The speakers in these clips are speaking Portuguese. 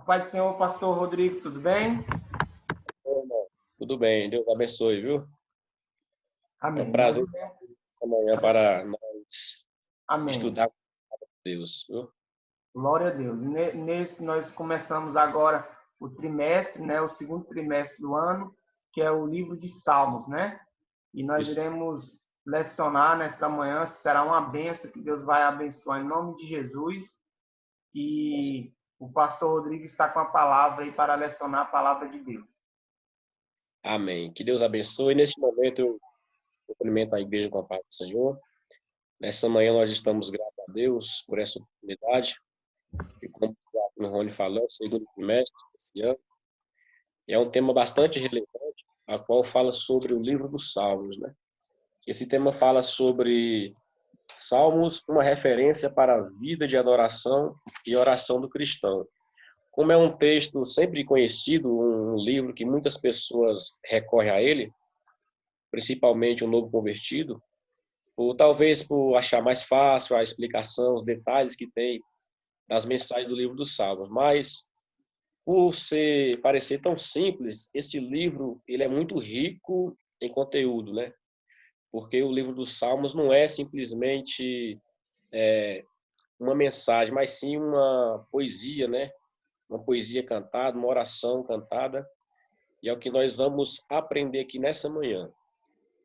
Paz do Senhor, pastor Rodrigo, tudo bem? Oi, irmão. Tudo bem, Deus abençoe, viu? É um Amém. prazer essa manhã para nós Amém. estudar com Deus, viu? Glória a Deus. Nesse nós começamos agora o trimestre, né, o segundo trimestre do ano, que é o livro de Salmos, né? E nós Isso. iremos lecionar nesta manhã, será uma benção que Deus vai abençoar em nome de Jesus. E o pastor Rodrigo está com a palavra aí para lecionar a palavra de Deus. Amém. Que Deus abençoe. Neste momento eu cumprimento a igreja com a paz do Senhor. Nessa manhã nós estamos gratos a Deus por essa oportunidade. E como o Rony falou, segundo trimestre desse ano. E é um tema bastante relevante, a qual fala sobre o livro dos Salmos, né? Esse tema fala sobre Salmos, uma referência para a vida de adoração e oração do cristão. Como é um texto sempre conhecido, um livro que muitas pessoas recorrem a ele, principalmente um novo convertido, ou talvez por achar mais fácil a explicação, os detalhes que tem das mensagens do livro dos Salmos, mas por parecer tão simples, esse livro ele é muito rico em conteúdo, né? Porque o livro dos Salmos não é simplesmente uma mensagem, mas sim uma poesia, né? Uma poesia cantada, uma oração cantada, e é o que nós vamos aprender aqui nessa manhã.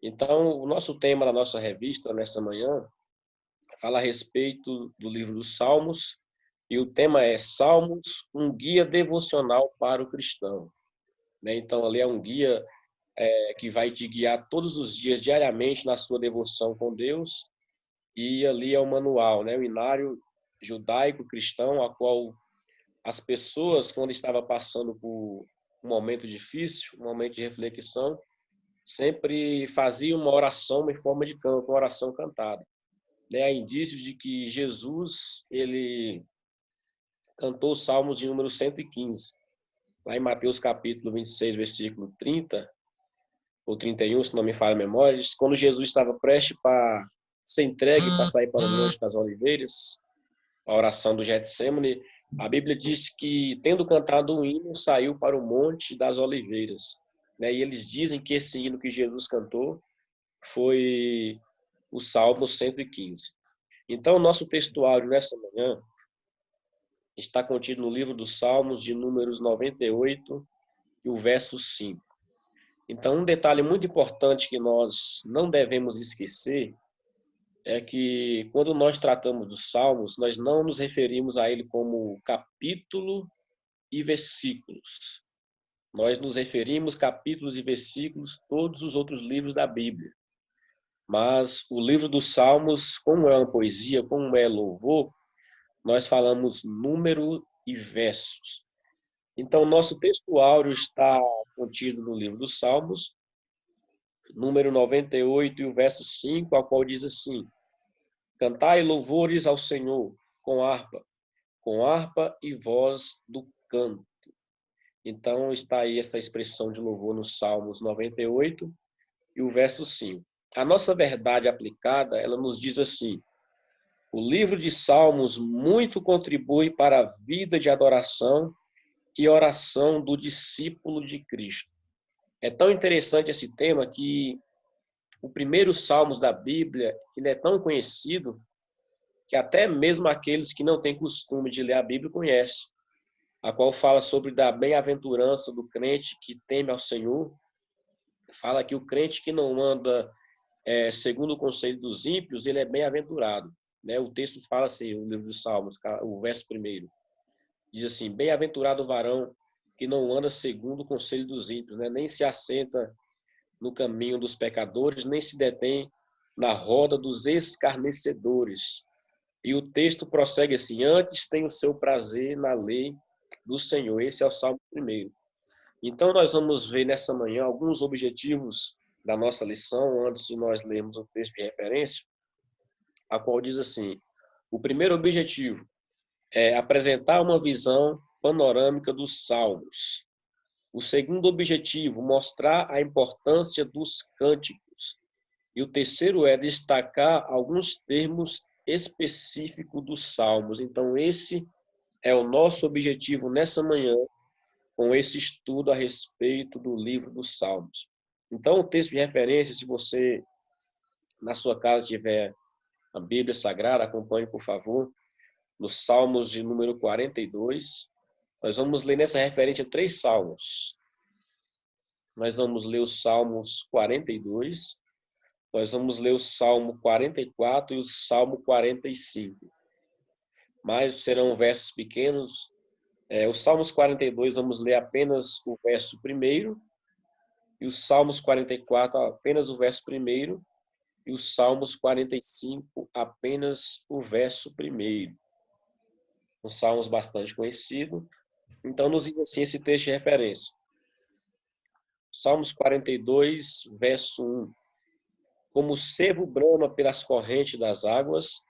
Então, o nosso tema da nossa revista nessa manhã fala a respeito do livro dos Salmos, e o tema é Salmos, um guia devocional para o cristão. Então, ali é um guia que vai te guiar todos os dias, diariamente, na sua devoção com Deus, e ali é o manual, né? O inário judaico cristão, a qual as pessoas, quando estavam passando por um momento difícil, um momento de reflexão, sempre faziam uma oração em forma de canto, uma oração cantada. Há indícios de que Jesus, ele cantou os Salmos de número 115. Lá em Mateus capítulo 26, versículo 30 ou 31, se não me falha a memória, diz, quando Jesus estava prestes para ser entregue, para sair para o Monte das Oliveiras, a oração do Getsêmani, a Bíblia diz que, tendo cantado um hino, saiu para o Monte das Oliveiras. E eles dizem que esse hino que Jesus cantou foi o Salmo 115. Então, o nosso textuário nessa manhã está contido no livro dos Salmos, de números 98 e o verso 5. Então, um detalhe muito importante que nós não devemos esquecer é que, quando nós tratamos dos Salmos, nós não nos referimos a ele como capítulo e versículos. Nós nos referimos capítulos e versículos todos os outros livros da Bíblia. Mas o livro dos Salmos, como é uma poesia, como é louvor, nós falamos número e versos. Então, nosso texto áureo está contido no livro dos Salmos, número 98 e o verso 5, ao qual diz assim: cantai louvores ao Senhor com harpa e voz do canto. Então, está aí essa expressão de louvor nos Salmos 98 e o verso 5. A nossa verdade aplicada, ela nos diz assim: o livro de Salmos muito contribui para a vida de adoração e oração do discípulo de Cristo. É tão interessante esse tema que o primeiro Salmos da Bíblia, ele é tão conhecido que até mesmo aqueles que não têm costume de ler a Bíblia conhecem, a qual fala sobre da bem-aventurança do crente que teme ao Senhor. Fala que o crente que não anda segundo o conselho dos ímpios, ele é bem-aventurado. O texto fala assim, o livro dos Salmos, o verso 1, diz assim: bem-aventurado o varão que não anda segundo o conselho dos ímpios, nem se assenta no caminho dos pecadores, nem se detém na roda dos escarnecedores. E o texto prossegue assim: antes tem o seu prazer na lei do Senhor. Esse é o Salmo 1. Então, nós vamos ver nessa manhã alguns objetivos da nossa lição, antes de nós lermos o texto de referência, a qual diz assim: o primeiro objetivo é apresentar uma visão panorâmica dos Salmos. O segundo objetivo, mostrar a importância dos cânticos. E o terceiro é destacar alguns termos específicos dos Salmos. Então, esse é o nosso objetivo nessa manhã com esse estudo a respeito do livro dos Salmos. Então, o texto de referência, se você na sua casa tiver a Bíblia Sagrada, acompanhe, por favor, nos Salmos de número 42. Nós vamos ler nessa referência 3 salmos. Nós vamos ler os Salmos 42, nós vamos ler o Salmo 44 e o Salmo 45. Mas serão versos pequenos. Os Salmos 42, vamos ler apenas o verso 1, e os Salmos 44, apenas o verso 1, e os Salmos 45, apenas o verso 1. Um Salmos bastante conhecido. Então, nos diz assim esse texto de referência. Salmos 42, verso 1. Como o cervo brama pelas correntes das águas,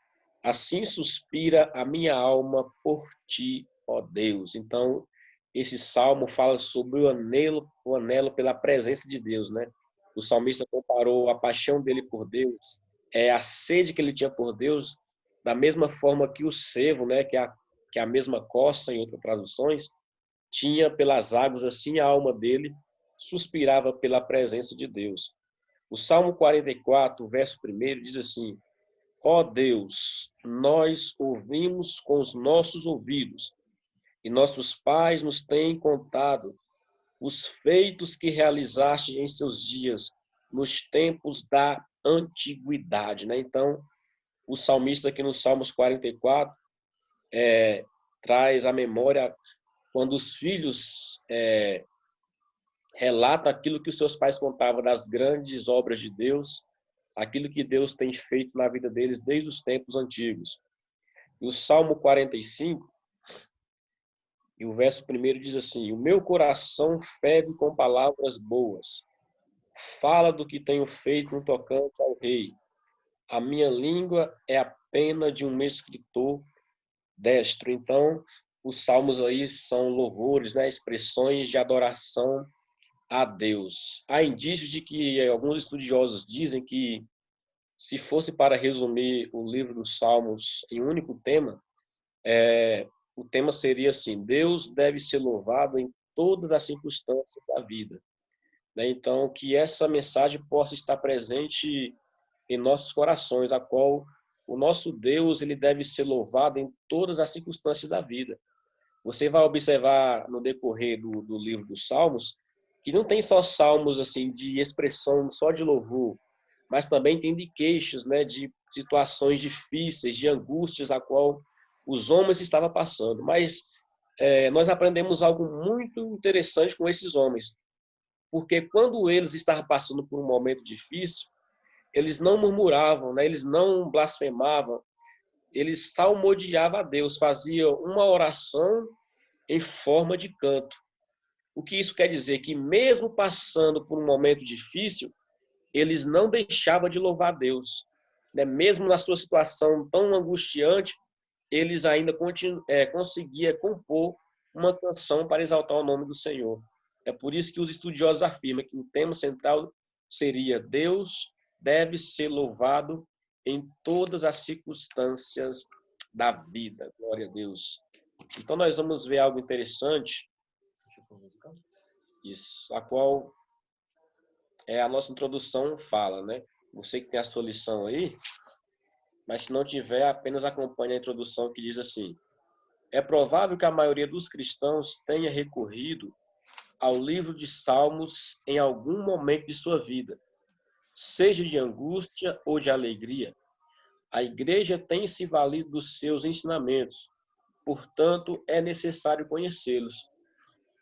assim suspira a minha alma por ti, ó Deus. Então, esse salmo fala sobre o anelo pela presença de Deus, né? O salmista comparou a paixão dele por Deus, a sede que ele tinha por Deus, da mesma forma que o cervo, né, que é a mesma coça, em outras traduções, tinha pelas águas, assim a alma dele suspirava pela presença de Deus. O Salmo 44, verso 1, diz assim: ó Deus, nós ouvimos com os nossos ouvidos, e nossos pais nos têm contado os feitos que realizaste em seus dias, nos tempos da antiguidade. Né? Então, o salmista aqui no Salmos 44 traz à memória quando os filhos relatam aquilo que os seus pais contavam das grandes obras de Deus, aquilo que Deus tem feito na vida deles desde os tempos antigos. E o Salmo 45, e o verso 1 diz assim: o meu coração ferve com palavras boas, fala do que tenho feito no tocante ao rei. A minha língua é a pena de um escritor destro. Então, os salmos aí são louvores, né, expressões de adoração a Deus. Há indícios de que alguns estudiosos dizem que, se fosse para resumir o livro dos Salmos em um único tema, o tema seria assim: Deus deve ser louvado em todas as circunstâncias da vida. Então, que essa mensagem possa estar presente em nossos corações, a qual o nosso Deus ele deve ser louvado em todas as circunstâncias da vida. Você vai observar no decorrer do livro dos Salmos que não tem só salmos assim de expressão só de louvor, mas também tem de queixos, né, de situações difíceis, de angústias a qual os homens estavam passando. Mas nós aprendemos algo muito interessante com esses homens, porque quando eles estavam passando por um momento difícil, eles não murmuravam, né, eles não blasfemavam, eles salmodiavam a Deus, faziam uma oração em forma de canto. O que isso quer dizer? Que mesmo passando por um momento difícil, eles não deixavam de louvar a Deus. Né? Mesmo na sua situação tão angustiante, eles ainda conseguiam compor uma canção para exaltar o nome do Senhor. É por isso que os estudiosos afirmam que o tema central seria: Deus deve ser louvado em todas as circunstâncias da vida. Glória a Deus. Então, nós vamos ver algo interessante, isso, a qual a nossa introdução fala, né? Você que tem a sua lição aí, mas se não tiver, apenas acompanhe a introdução que diz assim: é provável que a maioria dos cristãos tenha recorrido ao livro de Salmos em algum momento de sua vida, seja de angústia ou de alegria. A igreja tem se valido dos seus ensinamentos, portanto, é necessário conhecê-los.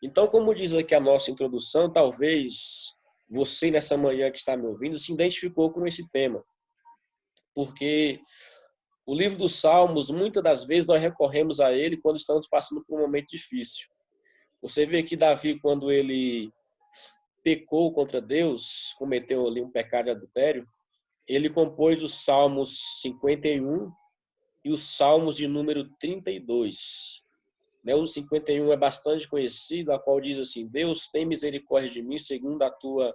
Então, como diz aqui a nossa introdução, talvez você, nessa manhã que está me ouvindo, se identificou com esse tema. Porque o livro dos Salmos, muitas das vezes, nós recorremos a ele quando estamos passando por um momento difícil. Você vê que Davi, quando ele pecou contra Deus, cometeu ali um pecado de adultério, ele compôs os Salmos 51 e os Salmos de número 32. O 51 é bastante conhecido, a qual diz assim: Deus, tem misericórdia de mim, segundo a tua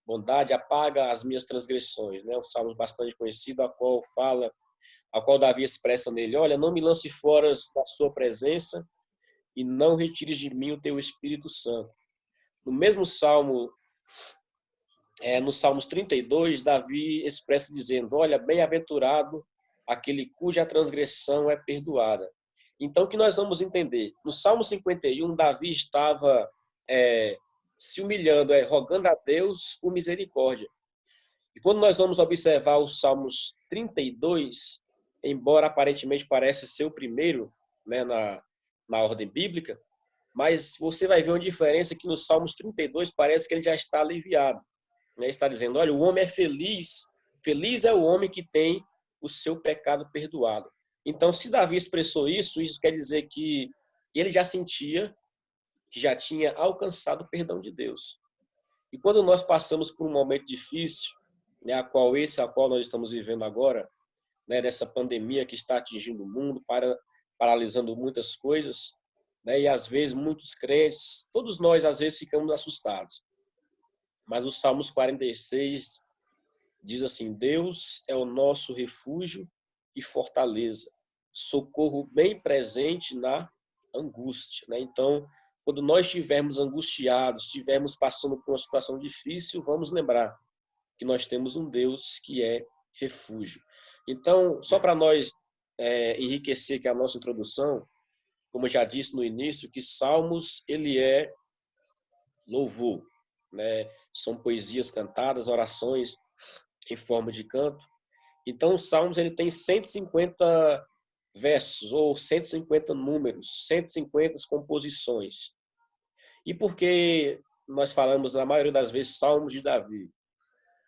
bondade, apaga as minhas transgressões. O salmo bastante conhecido, a qual Davi expressa nele: olha, não me lance fora da sua presença, e não retires de mim o teu Espírito Santo. No mesmo Salmo, no Salmos 32, Davi expressa dizendo, olha, bem-aventurado aquele cuja transgressão é perdoada. Então, o que nós vamos entender? No Salmo 51, Davi estava se humilhando, rogando a Deus por misericórdia. E quando nós vamos observar os Salmos 32, embora aparentemente pareça ser o primeiro, né, na ordem bíblica, mas você vai ver uma diferença que no Salmos 32 parece que ele já está aliviado. Né? Está dizendo, olha, o homem é feliz, feliz é o homem que tem o seu pecado perdoado. Então, se Davi expressou isso quer dizer que ele já sentia que já tinha alcançado o perdão de Deus. E quando nós passamos por um momento difícil, né, a qual nós estamos vivendo agora, né, dessa pandemia que está atingindo o mundo, paralisando muitas coisas, né, e às vezes muitos crentes, todos nós às vezes ficamos assustados. Mas o Salmos 46 diz assim, Deus é o nosso refúgio e fortaleza, socorro bem presente na angústia. Né? Então, quando nós estivermos angustiados, estivermos passando por uma situação difícil, vamos lembrar que nós temos um Deus que é refúgio. Então, só para nós enriquecer aqui a nossa introdução, como eu já disse no início, que Salmos, ele é louvor, né? São poesias cantadas, orações em forma de canto. Então, os Salmos, ele tem 150 versos, ou 150 números, 150 composições. E por que nós falamos, na maioria das vezes, Salmos de Davi?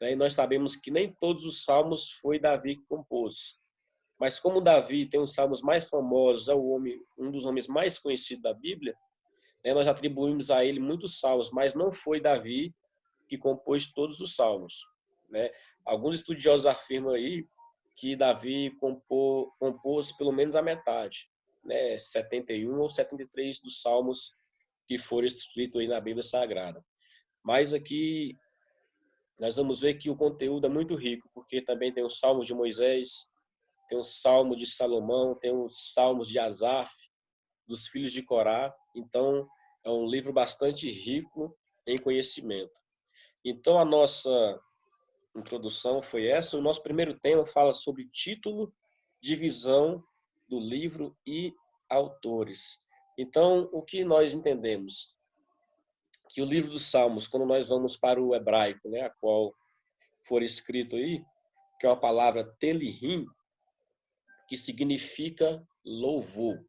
E nós sabemos que nem todos os salmos foi Davi que compôs. Mas como Davi tem os salmos mais famosos, é um dos homens mais conhecidos da Bíblia, nós atribuímos a ele muitos salmos, mas não foi Davi que compôs todos os salmos. Né? Alguns estudiosos afirmam aí que Davi compôs pelo menos a metade, né? 71 ou 73 dos salmos que foram escritos aí na Bíblia Sagrada. Mas aqui nós vamos ver que o conteúdo é muito rico, porque também tem os salmos de Moisés, tem o salmo de Salomão, tem os salmos de Asaf, dos filhos de Corá. Então, é um livro bastante rico em conhecimento. Então, a nossa introdução foi essa. O nosso primeiro tema fala sobre título, divisão do livro e autores. Então, o que nós entendemos? Que o livro dos Salmos, quando nós vamos para o hebraico, né, a qual for escrito aí, que é a palavra telihim, que significa louvor.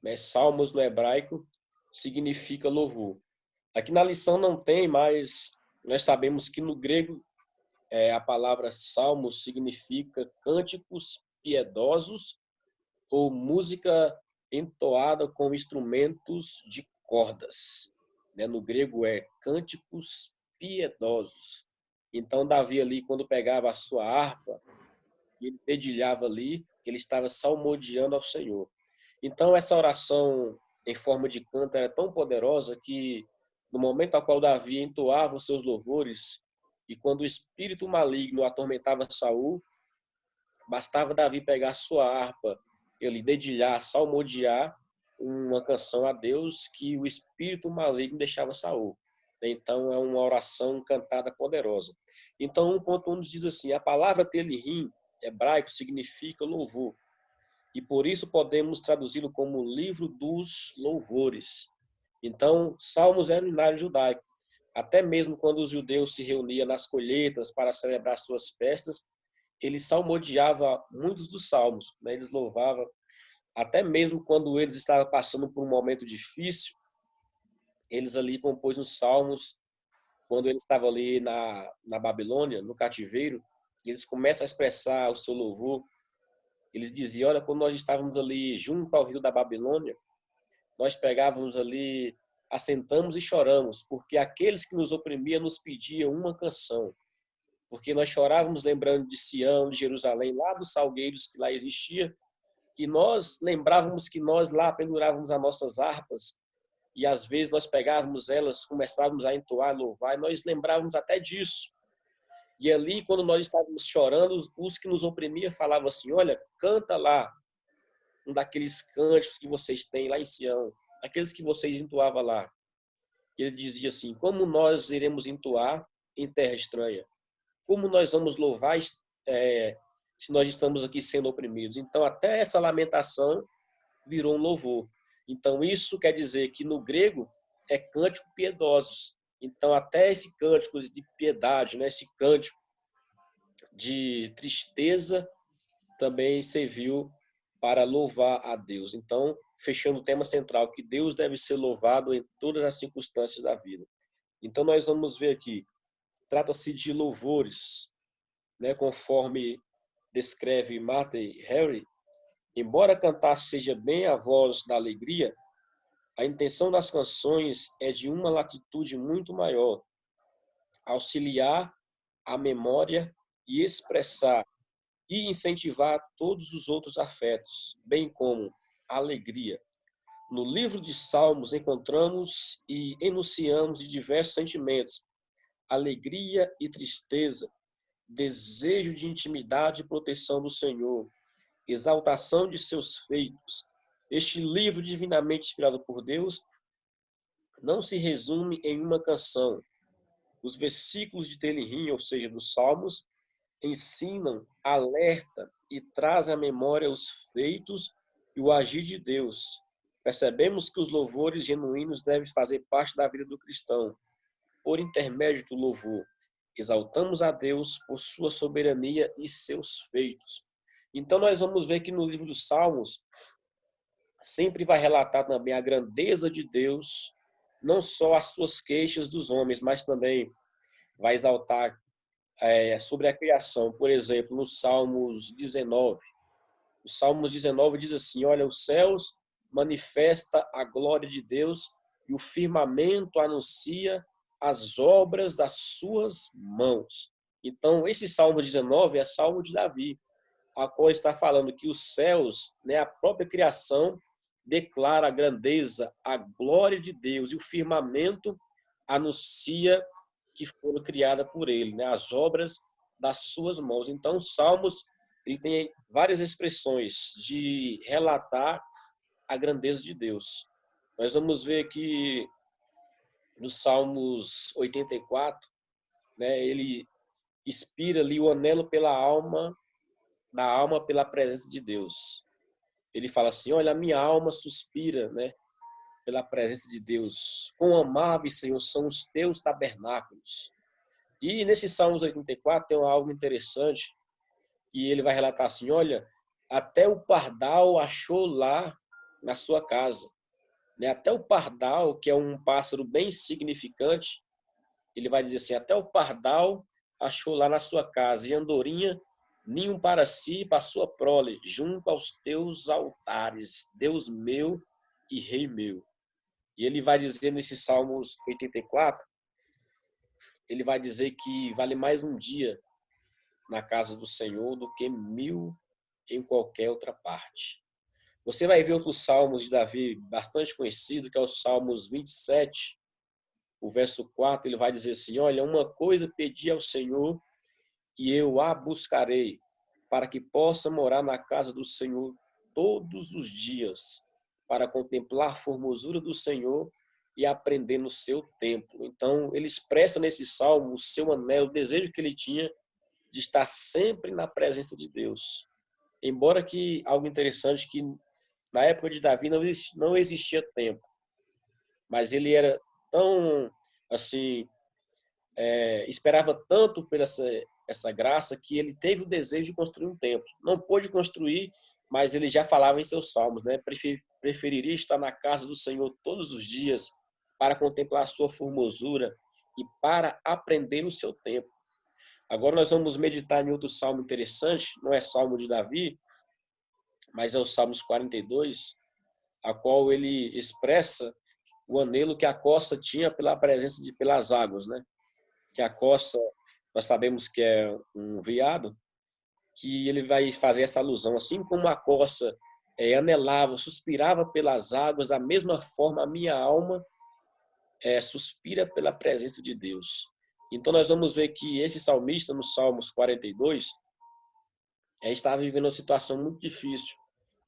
Né? Salmos no hebraico significa louvor. Aqui na lição não tem, mas nós sabemos que no grego a palavra salmos significa cânticos piedosos ou música entoada com instrumentos de cordas. No grego é cânticos piedosos. Então, Davi ali, quando pegava a sua harpa, ele dedilhava ali, ele estava salmodiando ao Senhor. Então, essa oração em forma de canto era tão poderosa que, no momento ao qual Davi entoava os seus louvores, e quando o espírito maligno atormentava Saul, bastava Davi pegar a sua harpa, ele dedilhar, salmodiar uma canção a Deus que o espírito maligno deixava Saul. Então, é uma oração cantada poderosa. Então, 1.1 diz assim, a palavra telihim, hebraico, significa louvor. E por isso podemos traduzi-lo como livro dos louvores. Então, Salmos era o hinário judaico. Até mesmo quando os judeus se reuniam nas colheitas para celebrar suas festas, eles salmodiavam muitos dos salmos, né? Eles louvavam. Até mesmo quando eles estavam passando por um momento difícil, eles ali compôs os salmos. Quando eles estavam ali na Babilônia, no cativeiro, eles começam a expressar o seu louvor. Eles diziam, olha, quando nós estávamos ali junto ao rio da Babilônia, nós pegávamos ali, assentamos e choramos, porque aqueles que nos oprimiam nos pediam uma canção. Porque nós chorávamos lembrando de Sião, de Jerusalém, lá dos salgueiros que lá existia, e nós lembrávamos que nós lá pendurávamos as nossas harpas, e às vezes nós pegávamos elas, começávamos a entoar, louvar, e nós lembrávamos até disso. E ali, quando nós estávamos chorando, os que nos oprimiam falavam assim, olha, canta lá um daqueles cânticos que vocês têm lá em Sião. aqueles que vocês entoavam lá. Ele dizia assim: como nós iremos entoar em terra estranha? Como nós vamos louvar se nós estamos aqui sendo oprimidos? Então, até essa lamentação virou um louvor. Então, isso quer dizer que no grego é cântico piedosos. Então, até esse cântico de piedade, né, esse cântico de tristeza também serviu para louvar a Deus. Então, fechando o tema central, que Deus deve ser louvado em todas as circunstâncias da vida. Então, nós vamos ver aqui, trata-se de louvores, né, conforme descreve Martha e Harry. Embora cantar seja bem a voz da alegria, a intenção das canções é de uma latitude muito maior, auxiliar a memória e expressar e incentivar todos os outros afetos, bem como a alegria. No livro de Salmos encontramos e enunciamos de diversos sentimentos: alegria e tristeza, desejo de intimidade e proteção do Senhor, exaltação de seus feitos. Este livro divinamente inspirado por Deus não se resume em uma canção. Os versículos de Telihim, ou seja, dos Salmos, ensinam, alerta e trazem à memória os feitos e o agir de Deus. Percebemos que os louvores genuínos devem fazer parte da vida do cristão. Por intermédio do louvor, exaltamos a Deus por sua soberania e seus feitos. Então nós vamos ver que no livro dos Salmos sempre vai relatar também a grandeza de Deus, não só as suas queixas dos homens, mas também vai exaltar sobre a criação. Por exemplo, no Salmos 19. O Salmos 19 diz assim: olha, os céus manifesta a glória de Deus e o firmamento anuncia as obras das suas mãos. Então, esse Salmo 19 é Salmo de Davi, a qual está falando que os céus, né, a própria criação, declara a grandeza, a glória de Deus, e o firmamento anuncia que foram criadas por ele, né, as obras das suas mãos. Então, os Salmos ele tem várias expressões de relatar a grandeza de Deus. Nós vamos ver que nos Salmos 84, né, ele inspira ali o anelo pela alma, da alma pela presença de Deus. Ele fala assim: olha, a minha alma suspira, né, pela presença de Deus. Quão amáveis, Senhor, são os teus tabernáculos. E nesse Salmos 84 tem algo interessante, que ele vai relatar assim: olha, até o pardal achou lá na sua casa. Né? Até o pardal, que é um pássaro bem significante, ele vai dizer assim: até o pardal achou lá na sua casa, e andorinha, ninho para si e para sua prole, junto aos teus altares, Deus meu e Rei meu. E ele vai dizer nesse Salmos 84, ele vai dizer que vale mais um dia na casa do Senhor do que 1000 em qualquer outra parte. Você vai ver outros salmos de Davi bastante conhecido, que é o Salmos 27, o verso 4, ele vai dizer assim: olha, uma coisa pedi ao Senhor e eu a buscarei, para que possa morar na casa do Senhor todos os dias, para contemplar a formosura do Senhor e aprender no seu templo. Então, ele expressa nesse salmo o seu anelo, o desejo que ele tinha de estar sempre na presença de Deus. Embora que algo interessante, que na época de Davi não existia templo, mas ele era tão assim, esperava tanto por essa graça, que ele teve o desejo de construir um templo. Não pôde construir, mas ele já falava em seus salmos, né? Preferiria estar na casa do Senhor todos os dias para contemplar a sua formosura e para aprender no seu tempo. Agora nós vamos meditar em outro salmo interessante, não é salmo de Davi, mas é o Salmos 42, a qual ele expressa o anelo que a costa tinha pela presença pelas águas, né? Que a costa, nós sabemos que é um veado, que ele vai fazer essa alusão, assim como a costa anelava, suspirava pelas águas, da mesma forma a minha alma suspira pela presença de Deus. Então nós vamos ver que esse salmista, no Salmos 42, estava vivendo uma situação muito difícil.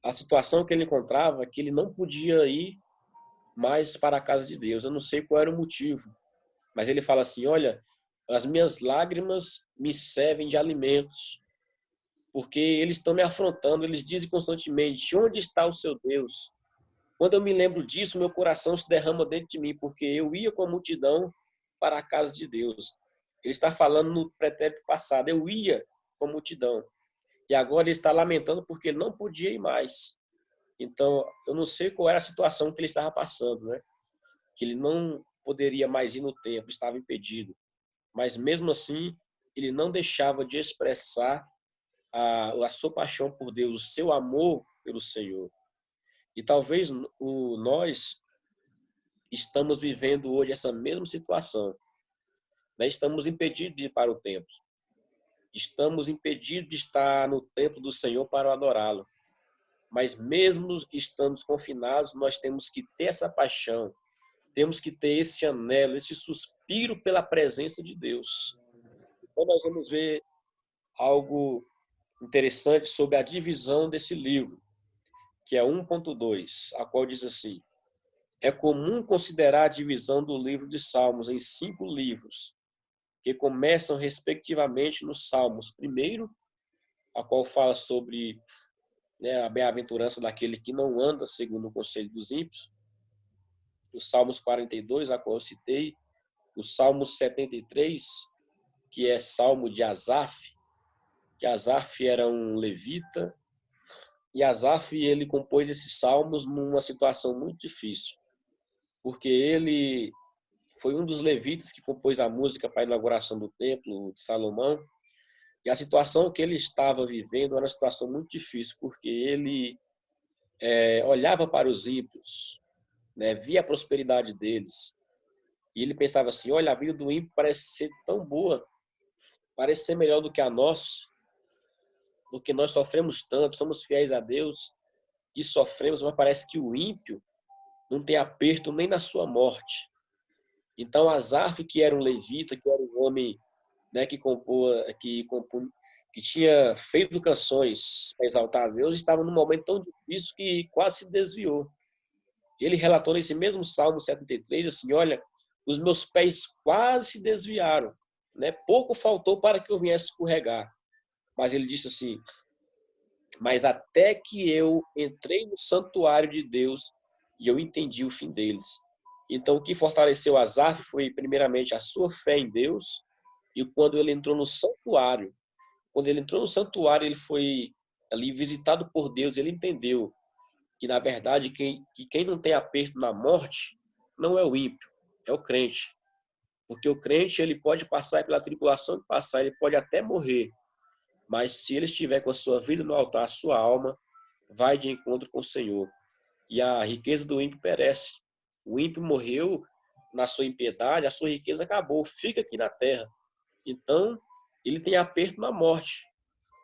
A situação que ele encontrava é que ele não podia ir mais para a casa de Deus. Eu não sei qual era o motivo, mas ele fala assim: olha, as minhas lágrimas me servem de alimentos, porque eles estão me afrontando, eles dizem constantemente: onde está o seu Deus? Quando eu me lembro disso, meu coração se derrama dentro de mim, porque eu ia com a multidão para a casa de Deus. Ele está falando no pretérito passado: eu ia com a multidão. E agora ele está lamentando porque ele não podia ir mais. Então, eu não sei qual era a situação que ele estava passando, né? Que ele não poderia mais ir no templo, estava impedido. Mas mesmo assim, ele não deixava de expressar a sua paixão por Deus, o seu amor pelo Senhor. E talvez nós estamos vivendo hoje essa mesma situação, né? Estamos impedidos de ir para o templo. Estamos impedidos de estar no templo do Senhor para adorá-lo. Mas mesmo estando confinados, nós temos que ter essa paixão, temos que ter esse anelo, esse suspiro pela presença de Deus. Então nós vamos ver algo interessante sobre a divisão desse livro, que é 1.2, a qual diz assim: é comum considerar a divisão do livro de Salmos em 5 livros, que começam respectivamente nos Salmos primeiro, a qual fala sobre, né, a bem-aventurança daquele que não anda segundo o conselho dos ímpios, os Salmos 42, a qual eu citei, o Salmos 73, que é Salmo de Asaf, que Asaf era um levita, e Asaf, ele compôs esses salmos numa situação muito difícil, porque ele foi um dos levitas que compôs a música para a inauguração do templo de Salomão, e a situação que ele estava vivendo era uma situação muito difícil, porque ele olhava para os ímpios, né, via a prosperidade deles, e ele pensava assim: olha, a vida do ímpio parece ser tão boa, parece ser melhor do que a nossa, porque nós sofremos tanto, somos fiéis a Deus e sofremos, mas parece que o ímpio não tem aperto nem na sua morte. Então Asaf, que era um levita, que era um homem, né, que tinha feito canções para exaltar a Deus, estava num momento tão difícil que quase se desviou. Ele relatou nesse mesmo Salmo 73 assim: olha, os meus pés quase se desviaram, né? Pouco faltou para que eu viesse escorregar. Mas ele disse assim: mas até que eu entrei no santuário de Deus e eu entendi o fim deles. Então, o que fortaleceu Asaf foi, primeiramente, a sua fé em Deus, e quando ele entrou no santuário, ele foi ali visitado por Deus, ele entendeu que, na verdade, quem não tem aperto na morte não é o ímpio, é o crente. Porque o crente, ele pode passar pela tribulação que passar, ele pode até morrer, mas se ele estiver com a sua vida no altar, a sua alma vai de encontro com o Senhor. E a riqueza do ímpio perece. O ímpio morreu na sua impiedade, a sua riqueza acabou, fica aqui na terra. Então, ele tem aperto na morte,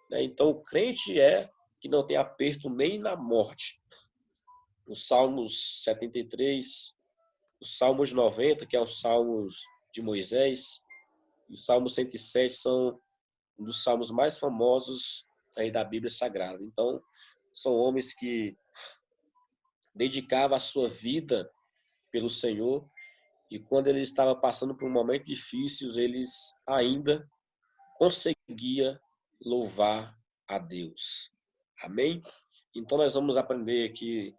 né? Então, o crente é que não tem aperto nem na morte. Os Salmos 73, os Salmos 90, que é os Salmos de Moisés, e o Salmo 107 são um dos salmos mais famosos aí da Bíblia Sagrada. Então, são homens que dedicavam a sua vida pelo Senhor, e quando eles estavam passando por um momento difícil, eles ainda conseguiam louvar a Deus. Amém? Então, nós vamos aprender aqui,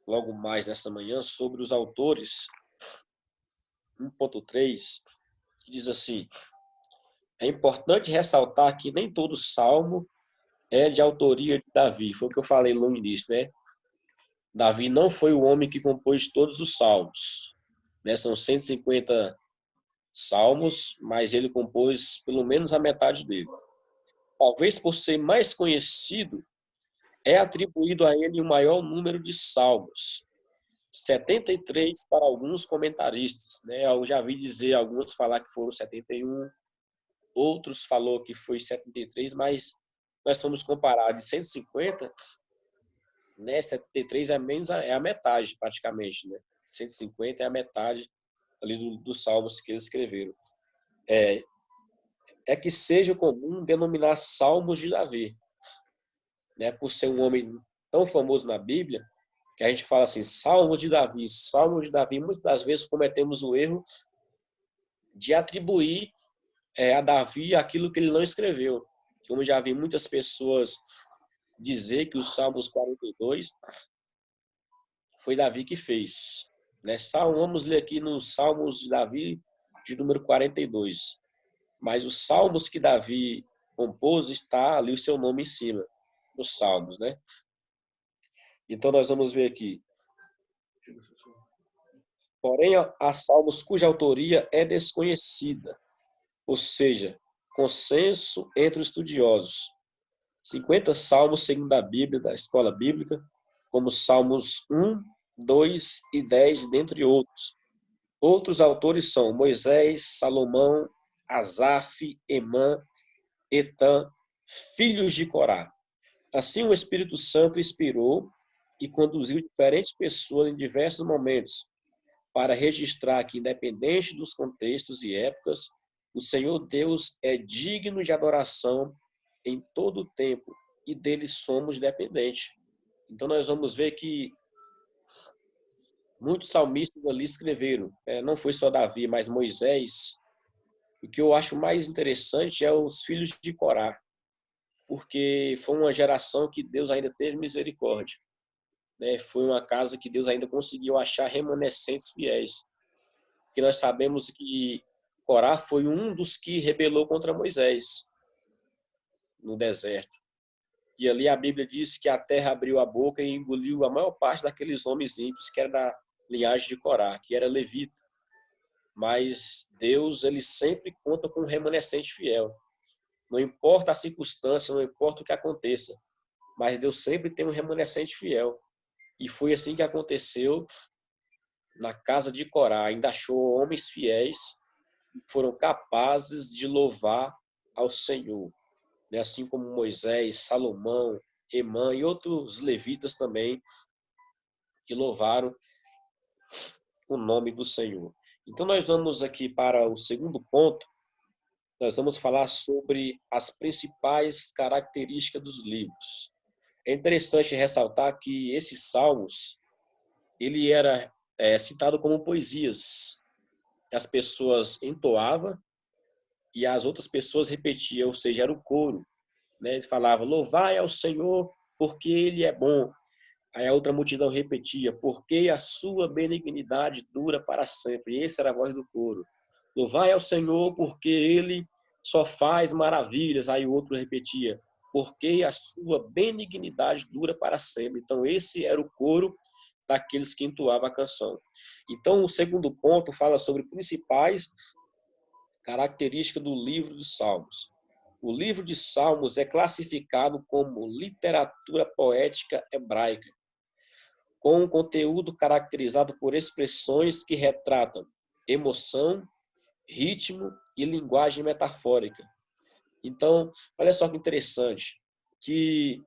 logo mais nessa manhã, sobre os autores. 1.3, que diz assim: é importante ressaltar que nem todo salmo é de autoria de Davi. Foi o que eu falei no início, né? Davi não foi o homem que compôs todos os salmos, né? São 150 salmos, mas ele compôs pelo menos a metade dele. Talvez por ser mais conhecido, é atribuído a ele o maior número de salmos, 73 para alguns comentaristas, né? Eu já vi dizer alguns falar que foram 71, outros falou que foi 73, mas nós fomos comparar de 150, né? 73 é menos, é a metade praticamente, né? 150 é a metade ali dos salmos que eles escreveram. É que seja comum denominar salmos de Davi, né? Por ser um homem tão famoso na Bíblia, que a gente fala assim, Salmo de Davi. Salmo de Davi, muitas das vezes cometemos o erro de atribuir a Davi aquilo que ele não escreveu. Como já vi muitas pessoas dizer que os Salmos 42 foi Davi que fez. Né? Vamos ler aqui nos Salmos de Davi, de número 42. Mas os Salmos que Davi compôs, está ali o seu nome em cima, nos Salmos, né? Então nós vamos ver aqui. Porém, há salmos cuja autoria é desconhecida, ou seja, consenso entre os estudiosos. 50 salmos segundo a Bíblia, da escola bíblica, como Salmos 1, 2 e 10, dentre outros. Outros autores são Moisés, Salomão, Asaf, Emã, Etã, filhos de Corá. Assim, o Espírito Santo inspirou e conduziu diferentes pessoas em diversos momentos para registrar que, independente dos contextos e épocas, o Senhor Deus é digno de adoração em todo o tempo e dele somos dependentes. Então, nós vamos ver que muitos salmistas ali escreveram, não foi só Davi, mas Moisés. O que eu acho mais interessante é os filhos de Corá, porque foi uma geração que Deus ainda teve misericórdia. Né? Foi uma casa que Deus ainda conseguiu achar remanescentes fiéis. Que nós sabemos que Corá foi um dos que rebelou contra Moisés no deserto. E ali a Bíblia diz que a terra abriu a boca e engoliu a maior parte daqueles homens ímpios que era da linhagem de Corá, que era levita. Mas Deus, ele sempre conta com um remanescente fiel. Não importa a circunstância, não importa o que aconteça, mas Deus sempre tem um remanescente fiel. E foi assim que aconteceu na casa de Corá. Ainda achou homens fiéis que foram capazes de louvar ao Senhor. Assim como Moisés, Salomão, Emã e outros levitas também que louvaram o nome do Senhor. Então nós vamos aqui para o segundo ponto. Nós vamos falar sobre as principais características dos livros. É interessante ressaltar que esses salmos, ele era citado como poesias. As pessoas entoavam e as outras pessoas repetiam, ou seja, era o coro. Né? Eles falavam, louvai ao Senhor porque Ele é bom. Aí a outra multidão repetia, porque a sua benignidade dura para sempre. E essa era a voz do coro. Louvai ao Senhor porque Ele só faz maravilhas. Aí o outro repetia, porque a sua benignidade dura para sempre. Então esse era o coro daqueles que entoavam a canção. Então o segundo ponto fala sobre principais características do livro dos Salmos. O livro de Salmos é classificado como literatura poética hebraica, com um conteúdo caracterizado por expressões que retratam emoção, ritmo e linguagem metafórica. Então, olha só que interessante, que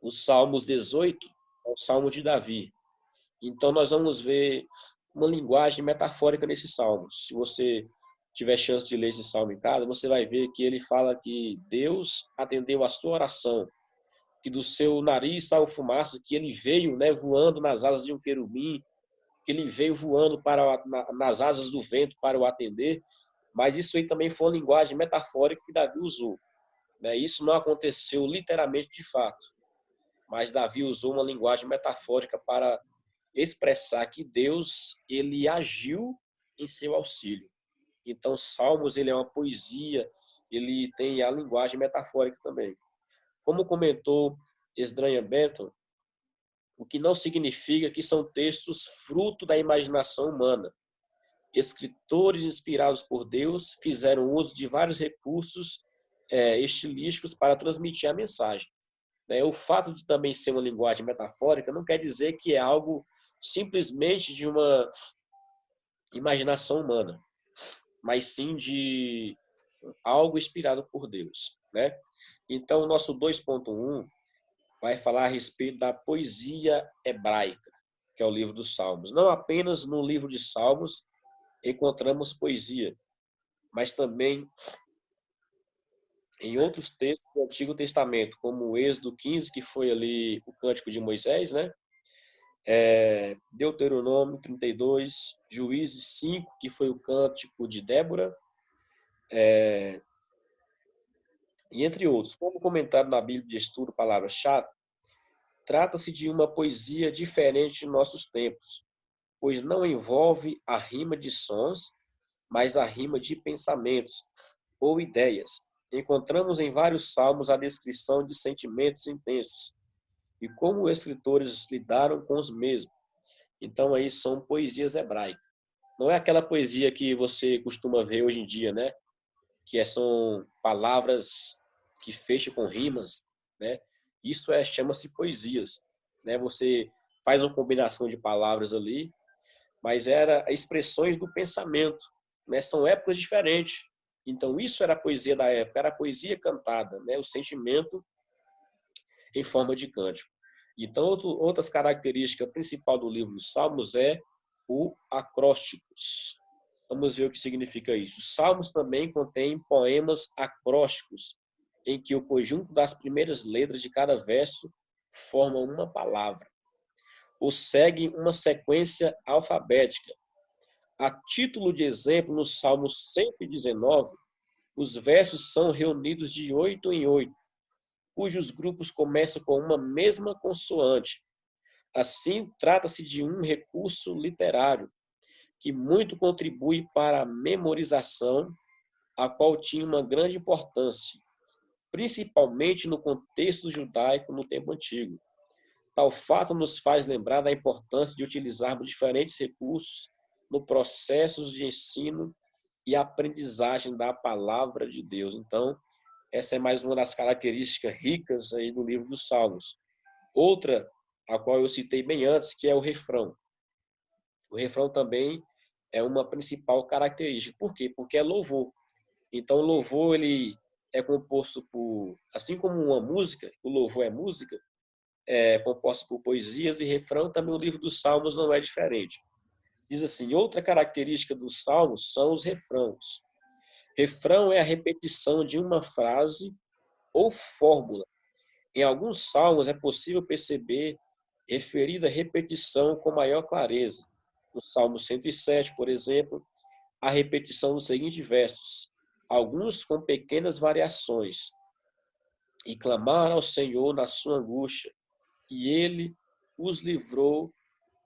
o Salmos 18 é o Salmo de Davi. Então, nós vamos ver uma linguagem metafórica nesses salmos. Se você tiver chance de ler esse salmo em casa, você vai ver que ele fala que Deus atendeu a sua oração, que do seu nariz saiu fumaça, que ele veio, né, voando nas asas de um querubim, que ele veio voando nas asas do vento para o atender, mas isso aí também foi uma linguagem metafórica que Davi usou. Né? Isso não aconteceu literalmente de fato, mas Davi usou uma linguagem metafórica para expressar que Deus ele agiu em seu auxílio. Então, Salmos ele é uma poesia, ele tem a linguagem metafórica também. Como comentou Esdras Benton, o que não significa que são textos fruto da imaginação humana. Escritores inspirados por Deus fizeram uso de vários recursos estilísticos para transmitir a mensagem. O fato de também ser uma linguagem metafórica não quer dizer que é algo simplesmente de uma imaginação humana, mas sim de algo inspirado por Deus. Né? Então, o nosso 2.1 vai falar a respeito da poesia hebraica, que é o livro dos Salmos. Não apenas no livro de Salmos encontramos poesia, mas também em outros textos do Antigo Testamento, como o Êxodo 15, que foi ali o Cântico de Moisés, né? Deuteronômio 32, Juízes 5, que foi o cântico de Débora, e entre outros. Como comentado na Bíblia de Estudo, palavra-chave, trata-se de uma poesia diferente de nossos tempos, pois não envolve a rima de sons, mas a rima de pensamentos ou ideias. Encontramos em vários salmos a descrição de sentimentos intensos e como os escritores lidaram com os mesmos. Então, aí são poesias hebraicas. Não é aquela poesia que você costuma ver hoje em dia, né? São palavras que fecham com rimas, né? Isso chama-se poesias, né? Você faz uma combinação de palavras ali, mas era expressões do pensamento, né? São épocas diferentes. Então, isso era a poesia da época, era a poesia cantada, né? O sentimento em forma de cântico. Então, outras características principal do livro dos Salmos é o acrósticos. Vamos ver o que significa isso. Os Salmos também contêm poemas acrósticos, em que o conjunto das primeiras letras de cada verso forma uma palavra, ou seguem uma sequência alfabética. A título de exemplo, no Salmo 119, os versos são reunidos de 8 em 8, cujos grupos começam com uma mesma consoante. Assim, trata-se de um recurso literário que muito contribui para a memorização, a qual tinha uma grande importância, principalmente no contexto judaico no tempo antigo. Tal fato nos faz lembrar da importância de utilizarmos diferentes recursos no processo de ensino e aprendizagem da palavra de Deus. Então, essa é mais uma das características ricas aí do livro dos Salmos. Outra, a qual eu citei bem antes, que é o refrão. O refrão também é uma principal característica. Por quê? Porque é louvor. Então, o louvor ele é composto por, assim como uma música, o louvor é música, é composto por poesias e refrão, também o livro dos Salmos não é diferente. Diz assim, outra característica dos Salmos são os refrãos. Refrão é a repetição de uma frase ou fórmula. Em alguns salmos é possível perceber referida repetição com maior clareza. No Salmo 107, por exemplo, a repetição dos seguintes versos, alguns com pequenas variações. E clamaram ao Senhor na sua angústia, e ele os livrou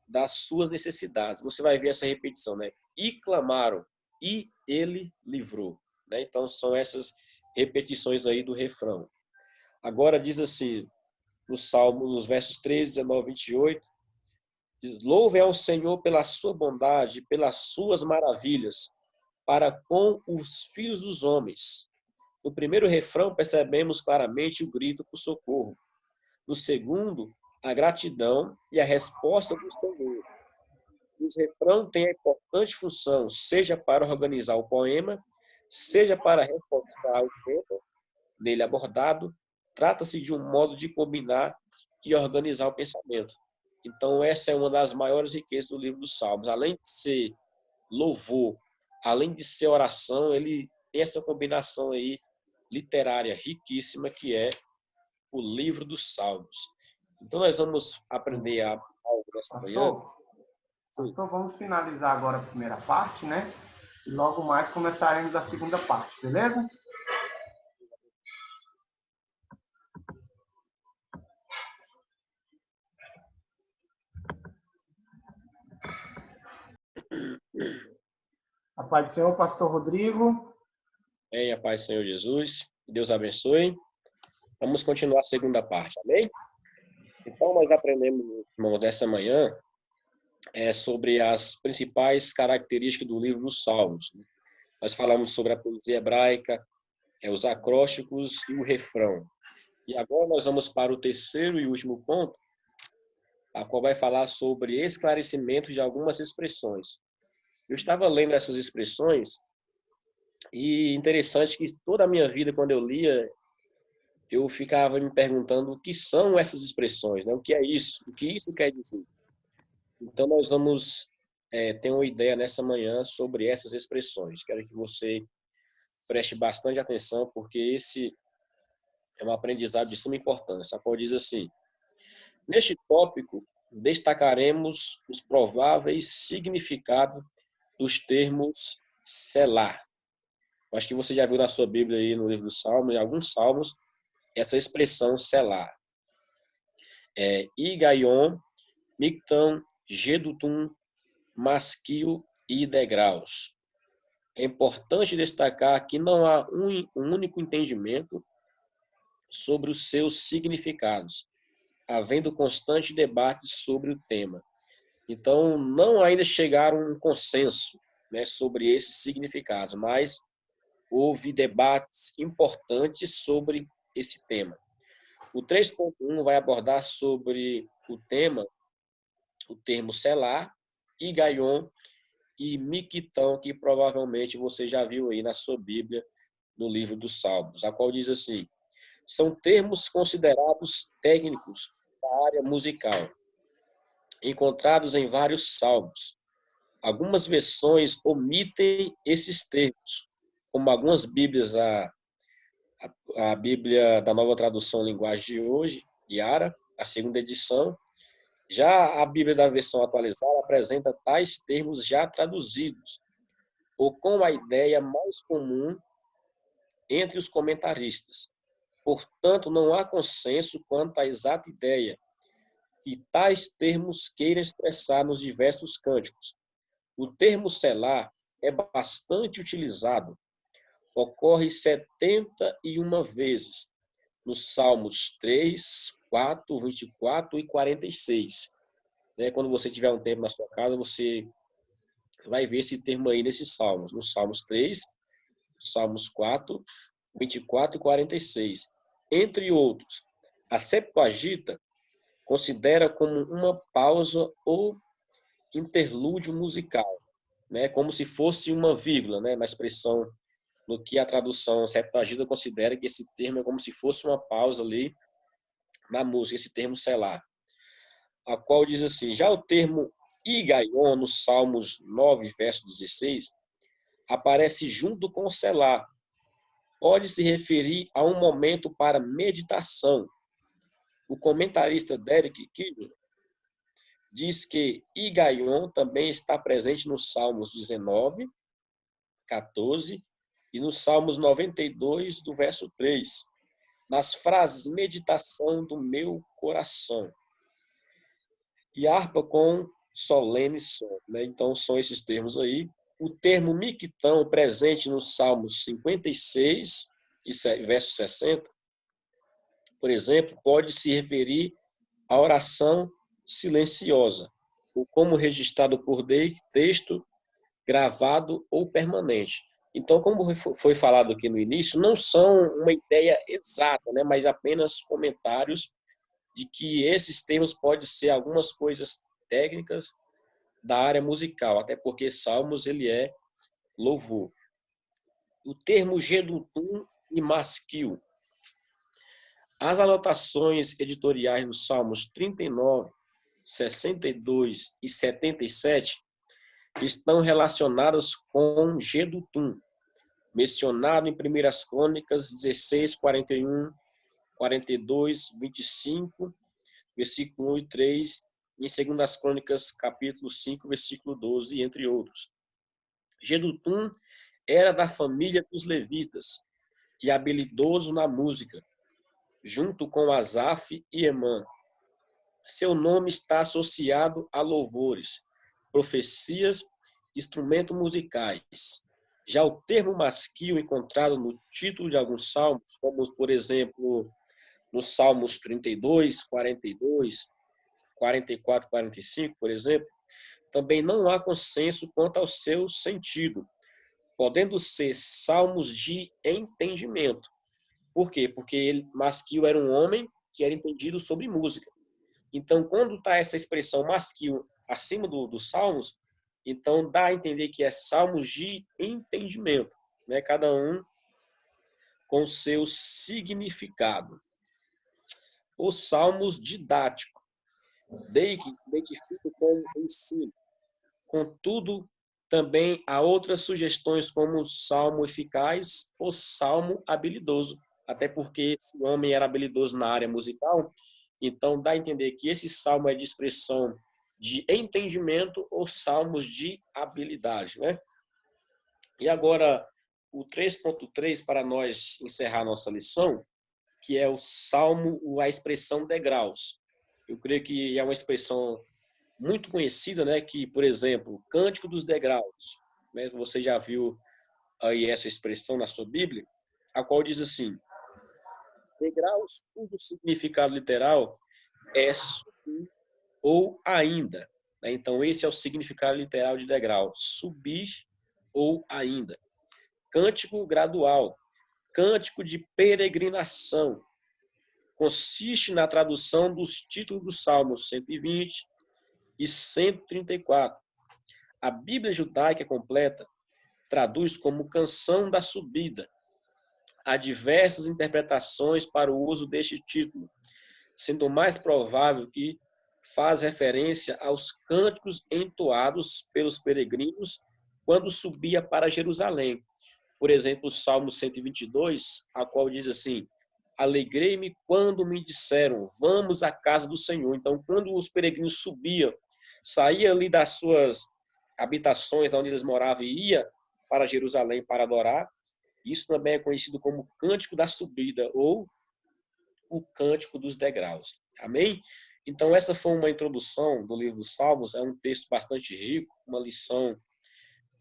das suas necessidades. Você vai ver essa repetição, né? E clamaram, e ele livrou. Né? Então, são essas repetições aí do refrão. Agora diz assim, no Salmo, nos versos 13, 19, 28, diz, louvem ao Senhor pela sua bondade, pelas suas maravilhas, para com os filhos dos homens. No primeiro refrão, percebemos claramente o grito por socorro. No segundo, a gratidão e a resposta do Senhor. Os refrão têm a importante função, seja para organizar o poema, seja para reforçar o tema nele abordado. Trata-se de um modo de combinar e organizar o pensamento. Então, essa é uma das maiores riquezas do livro dos Salmos. Além de ser louvor, além de ser oração, ele tem essa combinação aí literária riquíssima que é o livro dos Salmos. Então, nós vamos aprender algo nessa manhã. Pastor, vamos finalizar agora a primeira parte, né? E logo mais começaremos a segunda parte, beleza? A paz do Senhor, pastor Rodrigo. Bem, a paz do Senhor Jesus. Deus abençoe. Vamos continuar a segunda parte, amém? Então, nós aprendemos, irmão, dessa manhã sobre as principais características do livro dos Salmos. Nós falamos sobre a poesia hebraica, os acrósticos e o refrão. E agora nós vamos para o terceiro e último ponto, a qual vai falar sobre esclarecimento de algumas expressões. Eu estava lendo essas expressões e interessante que toda a minha vida, quando eu lia, eu ficava me perguntando o que são essas expressões, né? O que é isso? O que isso quer dizer? Então, nós vamos ter uma ideia nessa manhã sobre essas expressões. Quero que você preste bastante atenção, porque esse é um aprendizado de suma importância. A qual diz assim, neste tópico, destacaremos os prováveis significados dos termos Selá. Acho que você já viu na sua Bíblia aí no livro dos Salmos, em alguns salmos, essa expressão Selá. Igaion, Mictão, Gedutum, Masquil e degraus. É importante destacar que não há um único entendimento sobre os seus significados, havendo constante debate sobre o tema. Então, não ainda chegaram a um consenso, né, sobre esses significados, mas houve debates importantes sobre esse tema. O 3.1 vai abordar sobre o termo Selá, Igaion e Miquitão, que provavelmente você já viu aí na sua Bíblia, no livro dos Salmos, a qual diz assim: são termos considerados técnicos da área musical, encontrados em vários salmos. Algumas versões omitem esses termos, como algumas Bíblias, a Bíblia da Nova Tradução Linguagem de Hoje, Yara, a segunda edição. Já a Bíblia da versão atualizada apresenta tais termos já traduzidos, ou com a ideia mais comum entre os comentaristas. Portanto, não há consenso quanto à exata ideia que tais termos queiram expressar nos diversos cânticos. O termo Selá é bastante utilizado, ocorre 71 vezes nos Salmos 3, 4, 24 e 46. Quando você tiver um tempo na sua casa, você vai ver esse termo aí nesses salmos. Nos Salmos 3, Salmos 4, 24 e 46. Entre outros, a Septuaginta considera como uma pausa ou interlúdio musical, né? Como se fosse uma vírgula, né? Na expressão, no que a tradução Septuaginta considera que esse termo é como se fosse uma pausa ali na música, esse termo Selá, a qual diz assim: já o termo Igaion, nos Salmos 9, verso 16, aparece junto com o Selá. Pode se referir a um momento para meditação. O comentarista Derek Kidner diz que Igaion também está presente nos Salmos 19, 14 e nos Salmos 92, do verso 3, nas frases meditação do meu coração e harpa com solene som, né? Então, são esses termos aí. O termo miquitão, presente nos Salmos 56 e verso 60, por exemplo, pode se referir à oração silenciosa, ou como registrado por texto gravado ou permanente. Então, como foi falado aqui no início, não são uma ideia exata, né, mas apenas comentários de que esses termos podem ser algumas coisas técnicas da área musical, até porque Salmos ele é louvor. O termo Gedutum e Masquil. As anotações editoriais dos Salmos 39, 62 e 77 estão relacionadas com Gedutum, mencionado em 1 Crônicas 16, 41, 42, 25, versículo 1 e 3, e em 2 Crônicas, capítulo 5, versículo 12, entre outros. Gedutum era da família dos levitas e habilidoso na música, junto com Asaf e Emã. Seu nome está associado a louvores, profecias, instrumentos musicais. Já o termo masquil encontrado no título de alguns salmos, como, por exemplo, nos Salmos 32, 42, 44, 45, por exemplo, também não há consenso quanto ao seu sentido, podendo ser salmos de entendimento. Por quê? Porque masquil era um homem que era entendido sobre música. Então, quando está essa expressão masquil acima dos salmos, então dá a entender que é salmos de entendimento, né? Cada um com seu significado. Os salmos didáticos, identificam como ensino. Contudo, também há outras sugestões como salmo eficaz ou salmo habilidoso, até porque esse homem era habilidoso na área musical, Então, dá a entender que esse salmo é de expressão de entendimento ou salmos de habilidade, né? E agora, o 3.3, para nós encerrar nossa lição, que é o salmo, a expressão degraus. Eu creio que é uma expressão muito conhecida, né? Que, por exemplo, Cântico dos Degraus, né? Você já viu aí essa expressão na sua Bíblia, a qual diz assim: degraus, cujo significado literal é subir ou ainda. Então, esse é o significado literal de degrau, subir ou ainda. Cântico gradual, cântico de peregrinação, consiste na tradução dos títulos dos Salmos 120 e 134. A Bíblia judaica completa traduz como canção da subida. Há diversas interpretações para o uso deste título, sendo mais provável que faz referência aos cânticos entoados pelos peregrinos quando subia para Jerusalém. Por exemplo, o Salmo 122, a qual diz assim: alegrei-me quando me disseram, vamos à casa do Senhor. Então, quando os peregrinos subiam, saíam ali das suas habitações, onde eles moravam, e ia para Jerusalém para adorar, isso também é conhecido como cântico da subida, ou o cântico dos degraus. Amém? Então, essa foi uma introdução do livro dos Salmos. É um texto bastante rico, uma lição,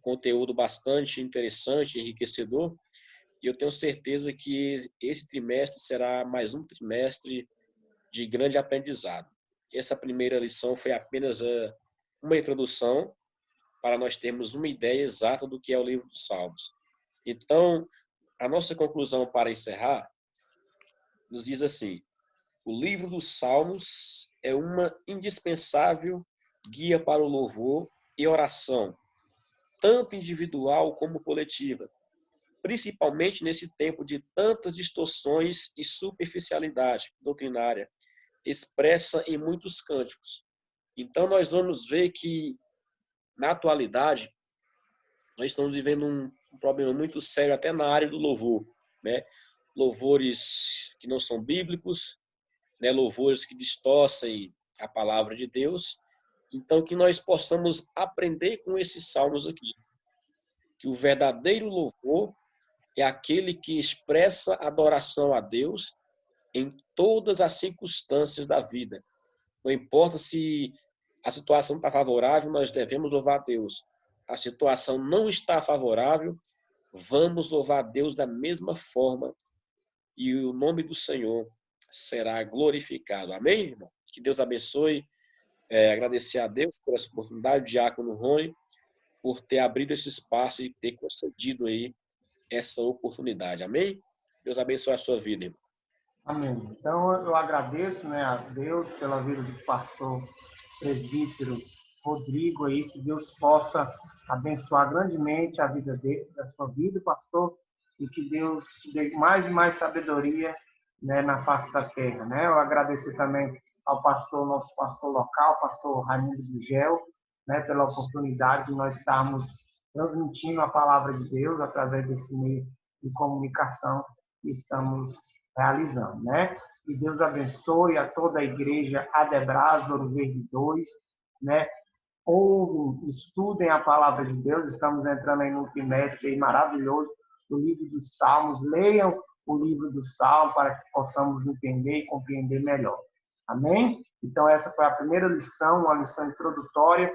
conteúdo bastante interessante, enriquecedor. E eu tenho certeza que esse trimestre será mais um trimestre de grande aprendizado. Essa primeira lição foi apenas uma introdução para nós termos uma ideia exata do que é o livro dos Salmos. Então, a nossa conclusão para encerrar nos diz assim: o livro dos Salmos é uma indispensável guia para o louvor e oração, tanto individual como coletiva, principalmente nesse tempo de tantas distorções e superficialidade doutrinária, expressa em muitos cânticos. Então, nós vamos ver que, na atualidade, nós estamos vivendo um problema muito sério até na área do louvor, né? Louvores que não são bíblicos, né? Louvores que distorcem a palavra de Deus. Então, que nós possamos aprender com esses salmos aqui, que o verdadeiro louvor é aquele que expressa adoração a Deus em todas as circunstâncias da vida. Não importa se a situação está favorável, nós devemos louvar a Deus. A situação não está favorável, vamos louvar a Deus da mesma forma e o nome do Senhor será glorificado. Amém, irmão? Que Deus abençoe. Agradecer a Deus por essa oportunidade, o diácono Rony, por ter abrido esse espaço e ter concedido aí essa oportunidade. Amém? Deus abençoe a sua vida, irmão. Amém. Então, eu agradeço, né, a Deus pela vida do pastor presbítero Rodrigo aí, que Deus possa abençoar grandemente a vida dele, da sua vida, pastor, e que Deus te dê mais e mais sabedoria, né, na face da terra, né? Eu agradecer também ao pastor, nosso pastor local, pastor Raimundo Gugel, né, pela oportunidade de nós estarmos transmitindo a palavra de Deus através desse meio de comunicação que estamos realizando, né? Que Deus abençoe a toda a igreja Adebras, Ouro Verde 2, né? Ouvam, estudem a palavra de Deus, estamos entrando aí num trimestre aí maravilhoso do livro dos Salmos, leiam o livro dos Salmos para que possamos entender e compreender melhor. Amém? Então essa foi a primeira lição, uma lição introdutória,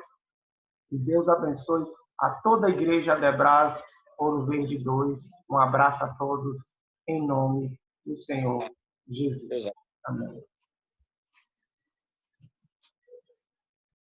e Deus abençoe a toda a igreja Adebras, Ouro Verde 2, um abraço a todos, em nome do Senhor Jesus. Amém.